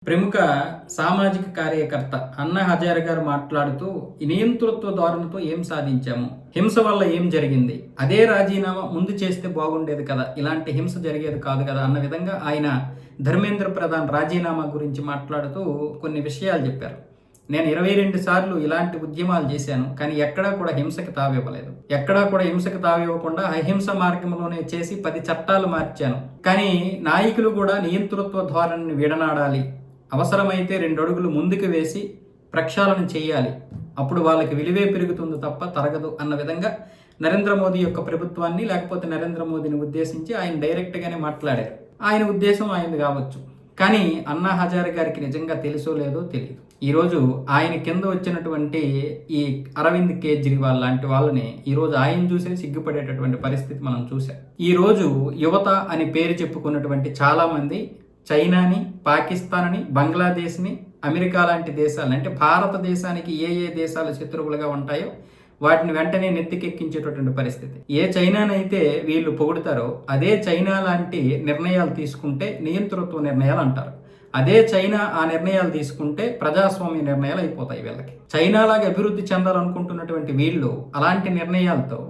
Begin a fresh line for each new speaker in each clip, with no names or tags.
ప్రముఖ సామాజిక కార్యకర్త అన్నా హజారే గారు మాట్లాడుతూ ఈ నియంతృత్వ ధోరణితో ఏం సాధించాము, హింస వల్ల ఏం జరిగింది, అదే రాజీనామా ముందు చేస్తే బాగుండేది కదా, ఇలాంటి హింస జరిగేది కాదు కదా అన్న విధంగా ఆయన ధర్మేంద్ర ప్రధాన్ రాజీనామా గురించి మాట్లాడుతూ కొన్ని విషయాలు చెప్పారు. నేను 22 సార్లు ఇలాంటి ఉద్యమాలు చేశాను, కానీ ఎక్కడా కూడా హింసకి తావివ్వలేదు. ఎక్కడా కూడా హింసకి తావివ్వకుండా అహింస మార్గంలోనే చేసి 10 చట్టాలు మార్చాను. కానీ నాయకులు కూడా నియంతృత్వ ధోరణిని విడనాడాలి, అవసరమైతే 2 అడుగులు ముందుకు వేసి ప్రక్షాళన చేయాలి, అప్పుడు వాళ్ళకి విలువే పెరుగుతుంది తప్ప తరగదు అన్న విధంగా నరేంద్ర మోదీ యొక్క ప్రభుత్వాన్ని లేకపోతే నరేంద్ర మోదీని ఉద్దేశించి ఆయన డైరెక్ట్గానే మాట్లాడారు. ఆయన ఉద్దేశం ఆయనది కావచ్చు, కానీ అన్నా హజారే గారికి నిజంగా తెలుసో లేదో తెలియదు. ఈరోజు ఆయన కింద వచ్చినటువంటి ఈ అరవింద్ కేజ్రీవాల్ లాంటి వాళ్ళని ఈరోజు ఆయన చూసే సిగ్గుపడేటటువంటి పరిస్థితి మనం చూసాం. ఈరోజు యువత అని పేరు చెప్పుకున్నటువంటి చాలామంది చైనాని, పాకిస్తాన్ని, బంగ్లాదేశ్ని, అమెరికా లాంటి దేశాలని, అంటే భారతదేశానికి ఏ ఏ దేశాలు శత్రువులుగా ఉంటాయో వాటిని వెంటనే నెత్తికెక్కించేటటువంటి పరిస్థితి. ఏ చైనానైతే వీళ్ళు పొగుడుతారో అదే చైనా లాంటి నిర్ణయాలు తీసుకుంటే నియంతృత్వ నిర్ణయాలు అంటారు. అదే చైనా ఆ నిర్ణయాలు తీసుకుంటే ప్రజాస్వామ్య నిర్ణయాలు అయిపోతాయి. వీళ్ళకి చైనాలాగా అభివృద్ధి చెందాలనుకుంటున్నటువంటి వీళ్ళు అలాంటి నిర్ణయాలతో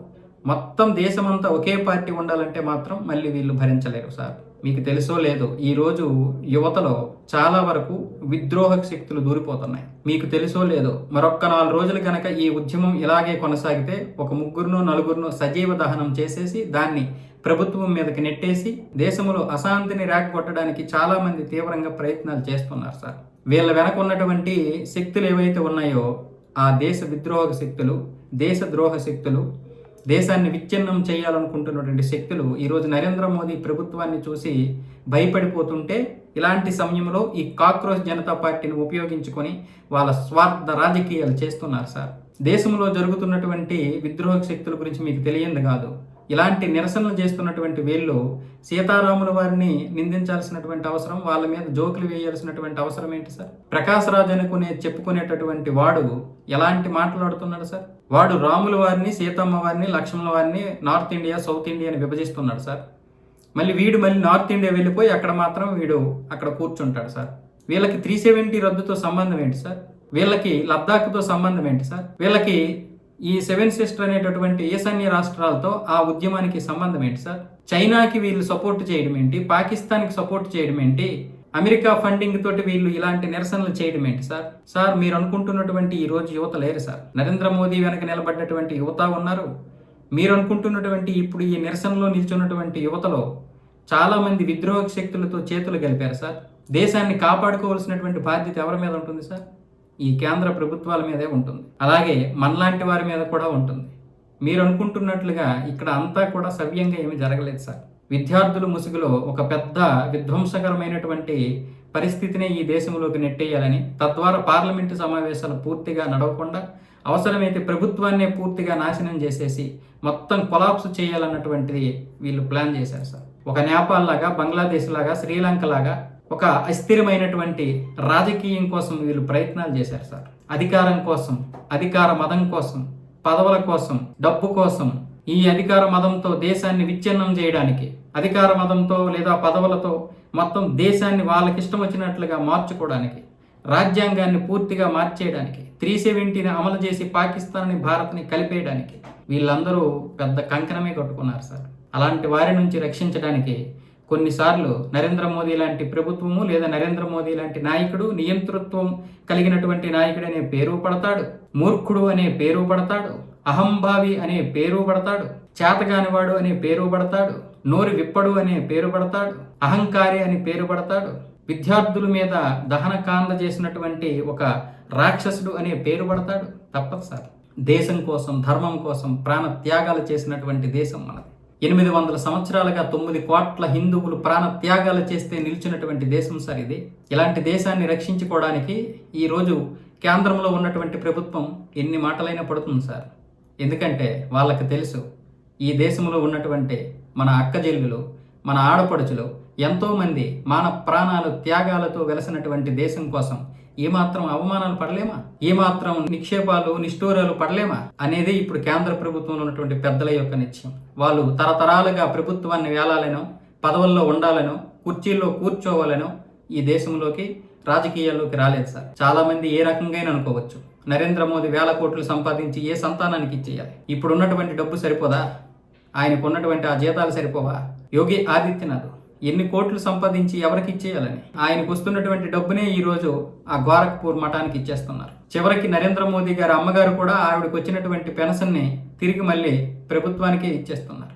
మొత్తం దేశమంతా ఒకే పార్టీ ఉండాలంటే మాత్రం మళ్ళీ వీళ్ళు భరించలేరు సార్. మీకు తెలుసో లేదో ఈరోజు యువతలో చాలా వరకు విద్రోహ శక్తులు దూరిపోతున్నాయి. మీకు తెలుసో లేదో మరొక్క 4 రోజులు కనుక ఈ ఉద్యమం ఇలాగే కొనసాగితే ఒక 3 4 సజీవ దహనం చేసేసి దాన్ని ప్రభుత్వం మీదకి నెట్టేసి దేశంలో అశాంతిని రేగగొట్టడానికి చాలా మంది తీవ్రంగా ప్రయత్నాలు చేస్తున్నారు సార్. వీళ్ళ వెనక ఉన్నటువంటి శక్తులు ఏవైతే ఉన్నాయో ఆ దేశ విద్రోహ శక్తులు, దేశద్రోహ శక్తులు, దేశాన్ని విచ్ఛిన్నం చేయాలనుకుంటున్నటువంటి శక్తులు ఈరోజు నరేంద్ర మోదీ ప్రభుత్వాన్ని చూసి భయపడిపోతుంటే ఇలాంటి సమయంలో ఈ కాక్రోచ్ జనతా పార్టీని ఉపయోగించుకొని వాళ్ళ స్వార్థ రాజకీయాలు చేస్తున్నారు సార్. దేశంలో జరుగుతున్నటువంటి విద్రోహ శక్తుల గురించి మీకు తెలియంది కాదు. ఇలాంటి నిరసనలు చేస్తున్నటువంటి వీళ్ళు సీతారాముల వారిని నిందించాల్సినటువంటి అవసరం, వాళ్ళ మీద జోకులు వేయాల్సినటువంటి అవసరం ఏంటి సార్? ప్రకాశ్ రాజ్ చెప్పుకునేటటువంటి వాడు ఎలాంటి మాట్లాడుతున్నాడు సార్? వాడు రాముల వారిని, సీతమ్మ వారిని, లక్ష్మణుల వారిని నార్త్ ఇండియా, సౌత్ ఇండియా అని విభజిస్తున్నాడు సార్. మళ్ళీ నార్త్ ఇండియా వెళ్ళిపోయి అక్కడ మాత్రం అక్కడ కూర్చుంటాడు సార్. వీళ్ళకి 370 రద్దుతో సంబంధం ఏంటి సార్? వీళ్ళకి లద్దాఖ్తో సంబంధం ఏంటి సార్? వీళ్ళకి ఈ 7 సిస్టర్ అనేటటువంటి ఈశాన్య రాష్ట్రాలతో ఆ ఉద్యమానికి సంబంధం ఏంటి సార్? చైనాకి వీళ్ళు సపోర్ట్ చేయడం ఏంటి? పాకిస్తాన్కి సపోర్ట్ చేయడం ఏంటి? అమెరికా ఫండింగ్ తోటి వీళ్ళు ఇలాంటి నిరసనలు చేయడం ఏంటి సార్? సార్ మీరు అనుకుంటున్నటువంటి ఈ రోజు యువత లేరు సార్. నరేంద్ర మోదీ వెనక నిలబడ్డటువంటి యువత ఉన్నారు. మీరు అనుకుంటున్నటువంటి ఇప్పుడు ఈ నిరసనలో నిల్చున్నటువంటి యువతలో చాలా మంది విద్రోహ శక్తులతో చేతులు కలిపారు సార్. దేశాన్ని కాపాడుకోవాల్సినటువంటి బాధ్యత ఎవరి మీద ఉంటుంది సార్? ఈ కేంద్ర ప్రభుత్వాల మీదే ఉంటుంది. అలాగే మనలాంటి వారి మీద కూడా ఉంటుంది. మీరు అనుకుంటున్నట్లుగా ఇక్కడ అంతా కూడా సవ్యంగా ఏమీ జరగలేదు సార్. విద్యార్థుల ముసుగులో ఒక పెద్ద విధ్వంసకరమైనటువంటి పరిస్థితిని ఈ దేశంలోకి నెట్టేయాలని, తద్వారా పార్లమెంటు సమావేశాలు పూర్తిగా నడవకుండా అవసరమైతే ప్రభుత్వాన్నే పూర్తిగా నాశనం చేసేసి మొత్తం కొలాప్స్ చేయాలన్నటువంటిది వీళ్ళు ప్లాన్ చేశారు సార్. ఒక నేపాల్ లాగా, బంగ్లాదేశ్ లాగా, శ్రీలంక లాగా ఒక అస్థిరమైనటువంటి రాజకీయం కోసం వీళ్ళు ప్రయత్నాలు చేశారు సార్. అధికారం కోసం, అధికార మదం కోసం, పదవుల కోసం, డబ్బు కోసం, ఈ అధికార మదంతో దేశాన్ని విచ్ఛిన్నం చేయడానికి, అధికార మదంతో లేదా పదవులతో మొత్తం దేశాన్ని వాళ్ళకిష్టం వచ్చినట్లుగా మార్చుకోవడానికి, రాజ్యాంగాన్ని పూర్తిగా మార్చేయడానికి, 370ని అమలు చేసి పాకిస్తాన్ని, భారత్ని కలిపేయడానికి వీళ్ళందరూ పెద్ద కంకణమే కట్టుకున్నారు సార్. అలాంటి వారి నుంచి రక్షించడానికి కొన్నిసార్లు నరేంద్ర మోదీ లాంటి ప్రభుత్వము లేదా నరేంద్ర మోదీ లాంటి నాయకుడు, నియంతృత్వం కలిగినటువంటి నాయకుడు అనే పేరు పడతాడు, మూర్ఖుడు అనే పేరు పడతాడు, అహంభావి అనే పేరు పడతాడు, చేతగానివాడు అనే పేరు పడతాడు, నోరు విప్పడు అనే పేరు పడతాడు, అహంకారి అని పేరు పడతాడు, విద్యార్థుల మీద దహనకాండ చేసినటువంటి ఒక రాక్షసుడు అనే పేరు పడతాడు. తప్పదు సార్. దేశం కోసం, ధర్మం కోసం ప్రాణ త్యాగాలు చేసినటువంటి దేశం మనది. 800 సంవత్సరాలుగా 9 కోట్ల హిందువులు ప్రాణ త్యాగాలు చేస్తే నిలిచినటువంటి దేశం సార్ ఇది. ఇలాంటి దేశాన్ని రక్షించుకోవడానికి ఈరోజు కేంద్రంలో ఉన్నటువంటి ప్రభుత్వం ఎన్ని మాటలైనా పడుతుంది సార్. ఎందుకంటే వాళ్ళకి తెలుసు ఈ దేశంలో ఉన్నటువంటి మన అక్కజెల్లులు, మన ఆడపడుచులు ఎంతోమంది మాన ప్రాణాలు త్యాగాలతో వెలసినటువంటి దేశం కోసం ఏమాత్రం అవమానాలు పడలేమా, ఏమాత్రం నిక్షేపాలు నిష్ఠూరాలు పడలేమా అనేది ఇప్పుడు కేంద్ర ప్రభుత్వంలో ఉన్నటువంటి పెద్దల యొక్క నిశ్చయం. వాళ్ళు తరతరాలుగా ప్రభుత్వాన్ని వేలాలనో, పదవుల్లో ఉండాలనో, కుర్చీల్లో కూర్చోవాలనో ఈ దేశంలోకి రాజకీయాల్లోకి రాలేదు సార్. చాలా మంది ఏ రకంగా అనుకోవచ్చు, నరేంద్ర మోదీ వేల కోట్లు సంపాదించి ఏ సంతానానికి ఇచ్చేయాలి? ఇప్పుడు ఉన్నటువంటి డబ్బు సరిపోదా? ఆయనకు ఉన్నటువంటి ఆ జీతాలు సరిపోవా? యోగి ఆదిత్యనాథ్ ఎన్ని కోట్లు సంపాదించి ఎవరికి ఇచ్చేయాలని ఆయనకు వస్తున్నటువంటి డబ్బునే ఈరోజు ఆ గోరఖ్పూర్ మఠానికి ఇచ్చేస్తున్నారు. చివరికి నరేంద్ర మోదీ గారి అమ్మగారు కూడా ఆవిడకి వచ్చినటువంటి పెన్షన్ని తిరిగి మళ్ళీ ప్రభుత్వానికే ఇచ్చేస్తున్నారు.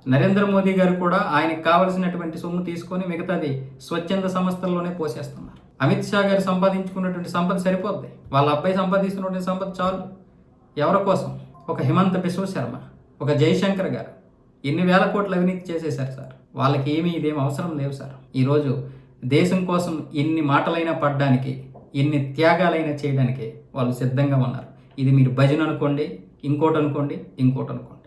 నరేంద్ర మోదీ గారు కూడా ఆయనకు కావలసినటువంటి సొమ్ము తీసుకొని మిగతాది స్వచ్ఛంద సంస్థల్లోనే పోసేస్తున్నారు. అమిత్ షా గారు సంపాదించుకున్నటువంటి సంపద సరిపోద్ది, వాళ్ళ అబ్బాయి సంపాదిస్తున్నటువంటి సంపద చాలు. ఎవరి కోసం? ఒక హిమంత బిశ్వ శర్మ, ఒక జయశంకర్ గారు ఎన్ని వేల కోట్ల అవినీతి చేసేశారు సార్. వాళ్ళకి ఇదేం అవసరం లేవు సార్. ఈరోజు దేశం కోసం ఎన్ని మాటలైనా పడడానికి, ఎన్ని త్యాగాలైనా చేయడానికి వాళ్ళు సిద్ధంగా ఉన్నారు. ఇది మీరు భజన అనుకోండి, ఇంకోటి అనుకోండి.